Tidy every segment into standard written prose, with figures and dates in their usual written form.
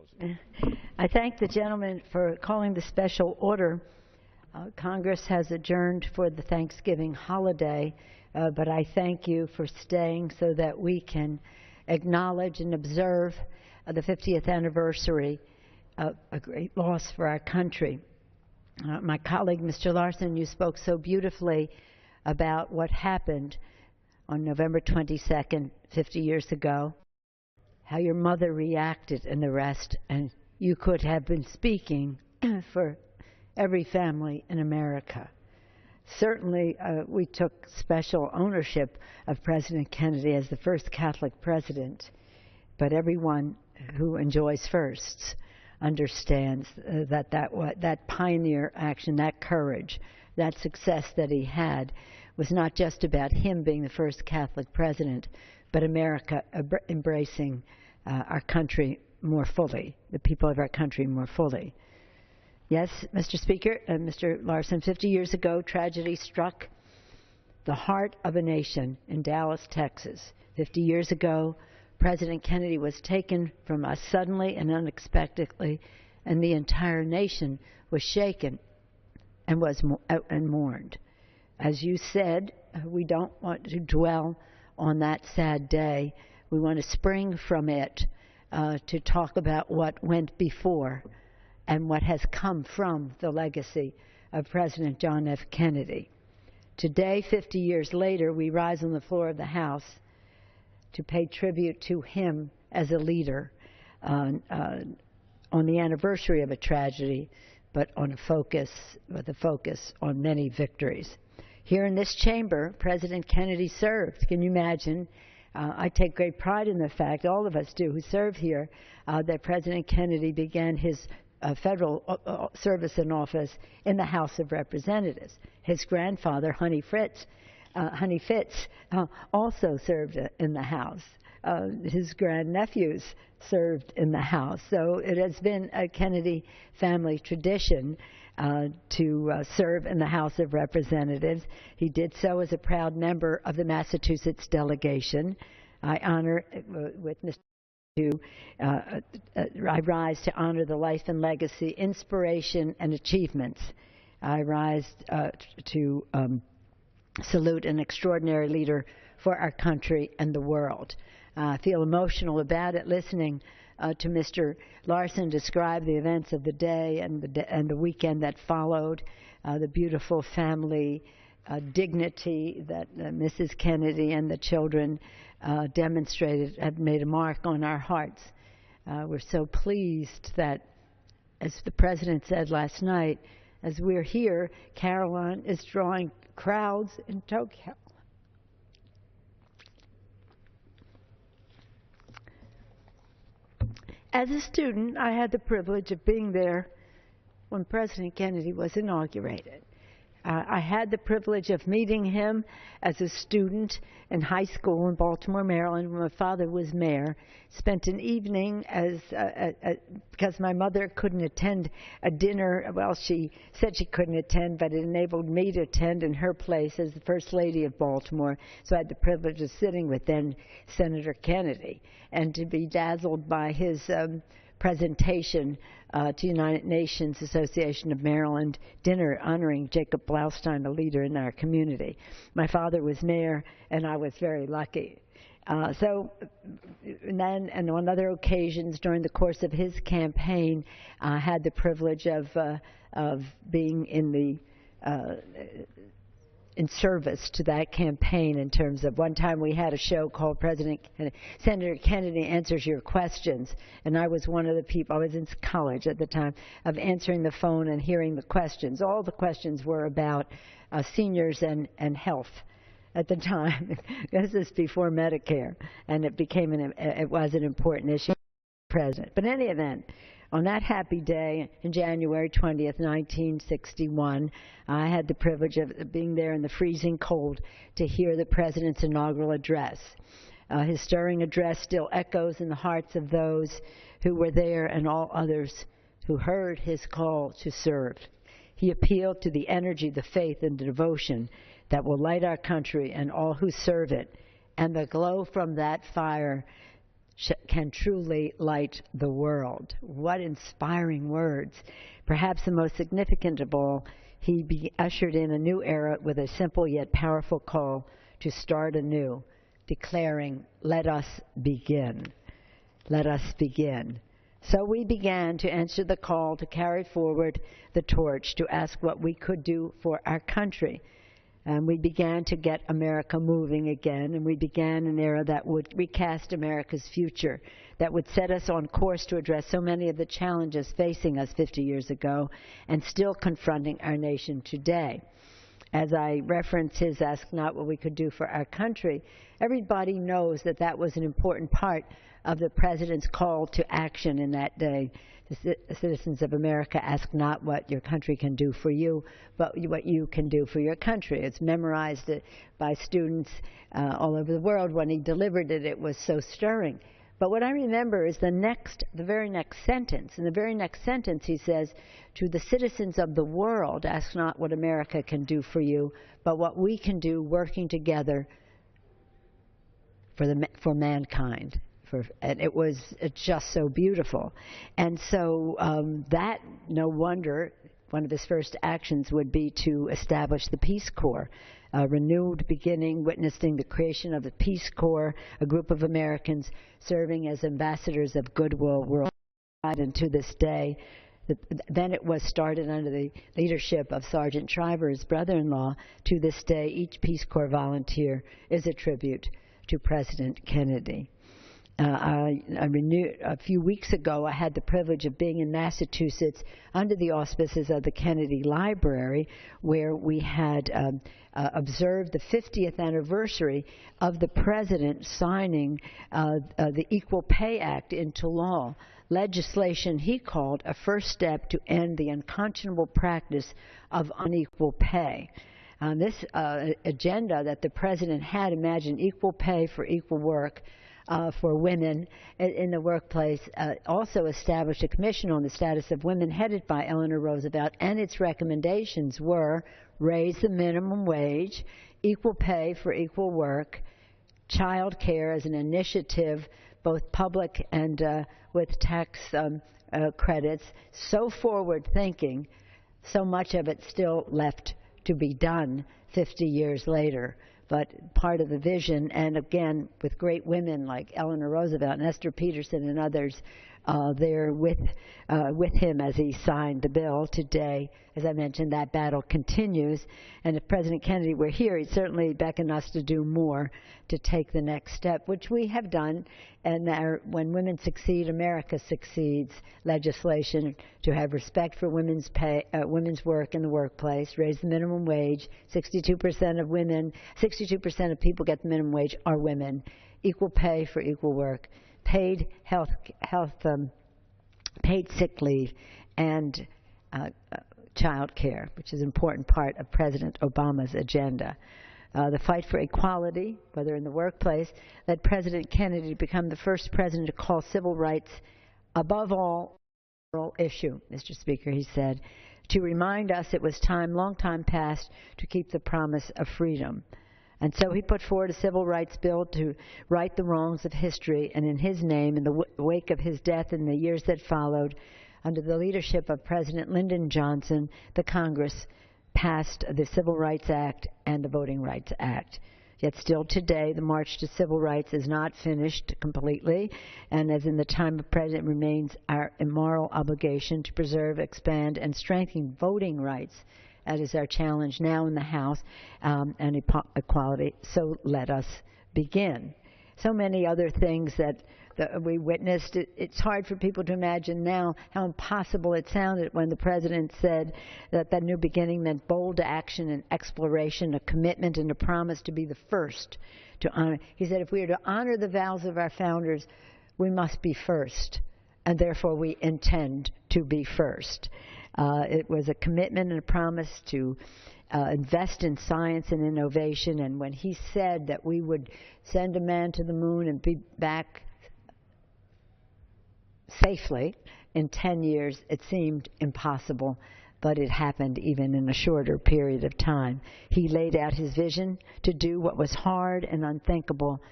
Pelosi. I thank the gentleman for calling the special order. Congress has adjourned for the Thanksgiving holiday, but I thank you for staying so that we can acknowledge and observe the 50th anniversary of a great loss for our country. My colleague, Mr. Larson, you spoke so beautifully about what happened on November 22nd, 50 years ago, how your mother reacted and the rest, and you could have been speaking for every family in America. Certainly, we took special ownership of President Kennedy as the first Catholic president, but everyone who enjoys firsts understands that pioneer action, that courage, that success that he had was not just about him being the first Catholic president, but America embracing our country more fully, the people of our country more fully. Yes, Mr. Speaker and Mr. Larson, 50 years ago, tragedy struck the heart of a nation in Dallas, Texas. 50 years ago, President Kennedy was taken from us suddenly and unexpectedly, and the entire nation was shaken and mourned. As you said, we don't want to dwell on that sad day. We want to spring from it to talk about what went before and what has come from the legacy of President John F. Kennedy. Today, 50 years later, we rise on the floor of the House to pay tribute to him as a leader on the anniversary of a tragedy, but with a focus on many victories. Here in this chamber, President Kennedy served. Can you imagine? I take great pride in the fact, all of us do who serve here, that President Kennedy began his federal service in office in the House of Representatives. His grandfather, Honey Fitz, also served in the House. His grandnephews served in the House. So it has been a Kennedy family tradition to serve in the House of Representatives. He did so as a proud member of the Massachusetts delegation. I honor with Mr. I rise to honor the life and legacy, inspiration, and achievements. I rise to salute an extraordinary leader for our country and the world. I feel emotional about it, listening to Mr. Larson describe the events of the day and the weekend that followed, the beautiful family dignity that Mrs. Kennedy and the children demonstrated have made a mark on our hearts. We're so pleased that, as the President said last night, as we're here, Caroline is drawing crowds in Tokyo. As a student, I had the privilege of being there when President Kennedy was inaugurated. I had the privilege of meeting him as a student in high school in Baltimore, Maryland, when my father was mayor. Spent an evening because my mother couldn't attend a dinner. Well, she said she couldn't attend, but it enabled me to attend in her place as the First Lady of Baltimore. So I had the privilege of sitting with then Senator Kennedy and to be dazzled by his presentation to United Nations Association of Maryland dinner honoring Jacob Blaustein, a leader in our community. My father was mayor, and I was very lucky. And then, and on other occasions during the course of his campaign, I had the privilege of being in service to that campaign in terms of one time we had a show called Senator Kennedy Answers Your Questions, and I was one of the people, I was in college at the time, of answering the phone and hearing the questions. All the questions were about seniors and health at the time. This is before Medicare, and it was an important issue for the President. But in any event, on that happy day, in January 20th, 1961, I had the privilege of being there in the freezing cold to hear the President's inaugural address. His stirring address still echoes in the hearts of those who were there and all others who heard his call to serve. He appealed to the energy, the faith, and the devotion that will light our country and all who serve it, and the glow from that fire can truly light the world. What inspiring words. Perhaps the most significant of all, he ushered in a new era with a simple yet powerful call to start anew, declaring, "Let us begin. Let us begin." So we began to answer the call to carry forward the torch, to ask what we could do for our country. And we began to get America moving again, and we began an era that would recast America's future, that would set us on course to address so many of the challenges facing us 50 years ago and still confronting our nation today. As I reference his ask not what we could do for our country, everybody knows that that was an important part of the President's call to action in that day. The citizens of America ask not what your country can do for you, but what you can do for your country. It's memorized by students all over the world. When he delivered it, it was so stirring. But what I remember is the very next sentence. In the very next sentence, he says, "To the citizens of the world, ask not what America can do for you, but what we can do working together for mankind." And it was just so beautiful. And so that, no wonder, one of his first actions would be to establish the Peace Corps. A renewed beginning, witnessing the creation of the Peace Corps, a group of Americans serving as ambassadors of goodwill worldwide. And to this day, then it was started under the leadership of Sergeant Shriver's brother-in-law. To this day, each Peace Corps volunteer is a tribute to President Kennedy. A few weeks ago, I had the privilege of being in Massachusetts under the auspices of the Kennedy Library, where we had observed the 50th anniversary of the President signing the Equal Pay Act into law, legislation he called a first step to end the unconscionable practice of unequal pay. This agenda that the President had, imagine equal pay for equal work, for women in the workplace, also established a commission on the status of women headed by Eleanor Roosevelt, and its recommendations were raise the minimum wage, equal pay for equal work, child care as an initiative, both public and with tax credits. So forward-thinking, so much of it still left to be done 50 years later. But part of the vision, and again, with great women like Eleanor Roosevelt and Esther Peterson and others there with him as he signed the bill today. As I mentioned, that battle continues. And if President Kennedy were here, he'd certainly beckon us to do more to take the next step, which we have done. And when women succeed, America succeeds. Legislation to have respect for women's work in the workplace, raise the minimum wage. 62% of people get the minimum wage are women. Equal pay for equal work. Paid paid sick leave, and child care, which is an important part of President Obama's agenda. The fight for equality, whether in the workplace, led President Kennedy to become the first president to call civil rights above all issue, Mr. Speaker, he said, to remind us it was long time past to keep the promise of freedom. And so he put forward a civil rights bill to right the wrongs of history, and in his name, in the wake of his death in the years that followed, under the leadership of President Lyndon Johnson, the Congress passed the Civil Rights Act and the Voting Rights Act. Yet still today, the march to civil rights is not finished completely, and as in the time of President, remains our immoral obligation to preserve, expand, and strengthen voting rights. That is our challenge now in the House, and equality. So let us begin. So many other things that we witnessed. It's hard for people to imagine now how impossible it sounded when the President said that new beginning meant bold action and exploration, a commitment and a promise to be the first to honor. He said if we are to honor the vows of our founders, we must be first, and therefore we intend to be first. It was a commitment and a promise to invest in science and innovation, and when he said that we would send a man to the moon and be back safely in 10 years, it seemed impossible, but it happened even in a shorter period of time. He laid out his vision to do what was hard and unthinkable,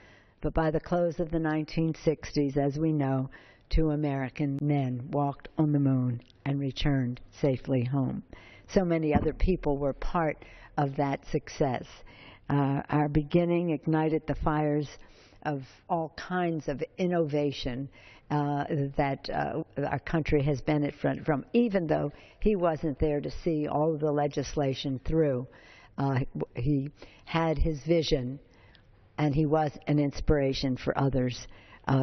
But by the close of the 1960s, as we know, 2 American men walked on the moon and returned safely home. So many other people were part of that success. Our beginning ignited the fires of all kinds of innovation that our country has benefited from, even though he wasn't there to see all of the legislation through. He had his vision, and he was an inspiration for others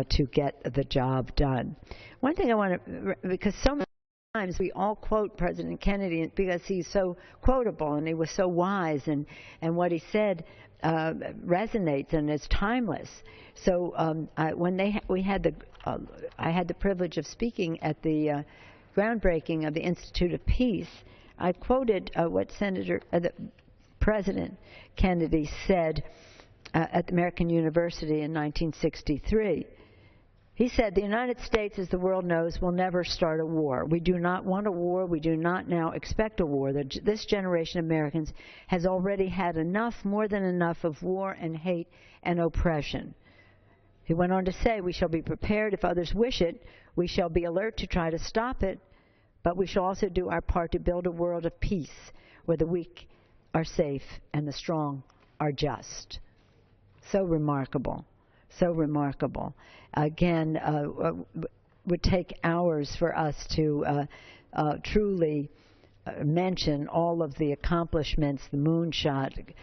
to get the job done. One thing I want to, because so many times we all quote President Kennedy because he's so quotable and he was so wise, and what he said resonates and is timeless. So I had the privilege of speaking at the groundbreaking of the Institute of Peace. I quoted what President Kennedy said at American University in 1963. He said, "The United States, as the world knows, will never start a war. We do not want a war. We do not now expect a war. This generation of Americans has already had enough, more than enough, of war and hate and oppression." He went on to say, "We shall be prepared if others wish it. We shall be alert to try to stop it. But we shall also do our part to build a world of peace where the weak are safe and the strong are just." So remarkable. So remarkable. Again, would take hours for us to truly mention all of the accomplishments, the moonshot,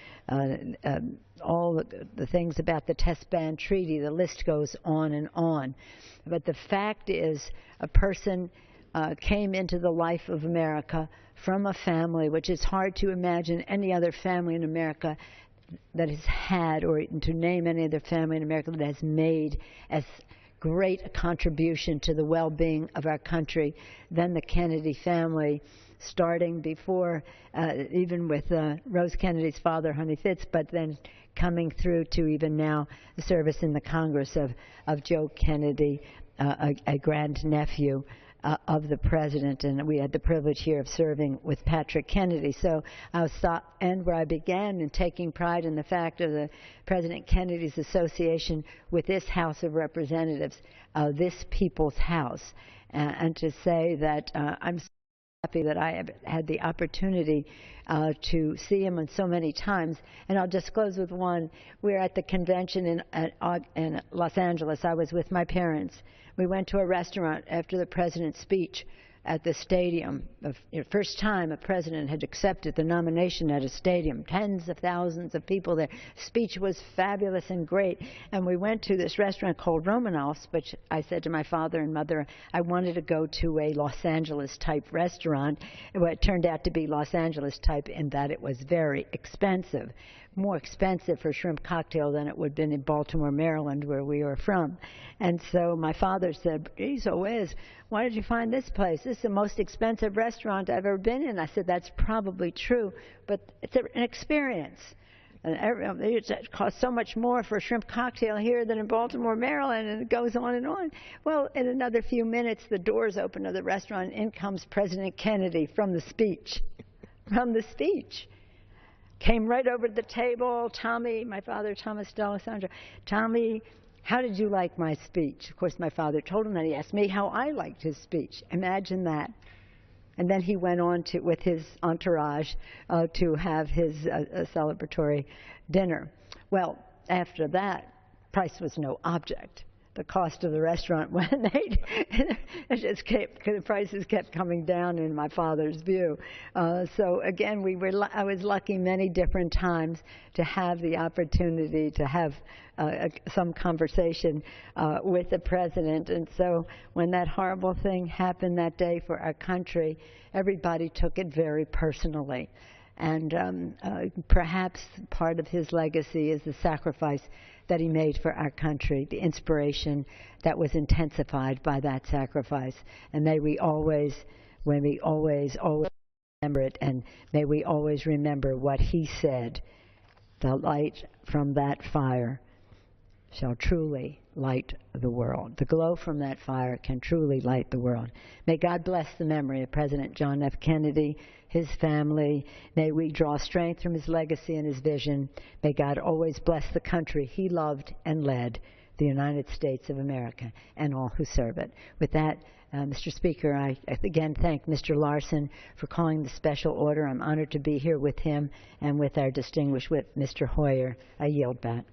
all the things about the Test Ban Treaty. The list goes on and on. But the fact is, a person came into the life of America from a family, which is hard to imagine any other family in America that has had, or to name any other family in America that has made as great a contribution to the well-being of our country than the Kennedy family, starting before, even with Rose Kennedy's father, Honey Fitz, but then coming through to even now the service in the Congress of Joe Kennedy, a grandnephew of the president, and we had the privilege here of serving with Patrick Kennedy. So I'll end where I began, in taking pride in the fact of the President Kennedy's association with this House of Representatives, this people's house, and to say that I'm so happy that I have had the opportunity to see him so many times. And I'll just close with one. We're at the convention in Los Angeles. I was with my parents. We went to a restaurant after the president's speech at the stadium. The first time a president had accepted the nomination at a stadium. Tens of thousands of people there. Speech was fabulous and great. And we went to this restaurant called Romanoff's, which I said to my father and mother, I wanted to go to a Los Angeles type restaurant. Well, it turned out to be Los Angeles type in that it was very expensive. More expensive for shrimp cocktail than it would have been in Baltimore, Maryland, where we were from. And so my father said, "Geez, Whiz, why did you find this place? This is the most expensive restaurant I've ever been in." I said, "That's probably true, but it's an experience. And it costs so much more for a shrimp cocktail here than in Baltimore, Maryland," and it goes on and on. Well, in another few minutes, the doors open of the restaurant, and in comes President Kennedy from the speech. From the speech. Came right over to the table. "Tommy," my father, Thomas D'Alessandro, "Tommy, how did you like my speech?" Of course, my father told him that. He asked me how I liked his speech. Imagine that. And then he went on with his entourage to have his celebratory dinner. Well, after that, price was no object. The cost of the restaurant went, the prices kept coming down in my father's view. So again, I was lucky many different times to have the opportunity to have some conversation with the president. And so when that horrible thing happened that day for our country, everybody took it very personally. And perhaps part of his legacy is the sacrifice that he made for our country, the inspiration that was intensified by that sacrifice. And may we always remember it, and may we always remember what he said: "The light from that fire shall truly light the world. The glow from that fire can truly light the world. May God bless the memory of President John F. Kennedy, his family. May we draw strength from his legacy and his vision. May God always bless the country he loved and led, the United States of America, and all who serve it. With that, Mr. Speaker, I again thank Mr. Larson for calling the special order. I'm honored to be here with him and with our distinguished whip, Mr. Hoyer. I yield back.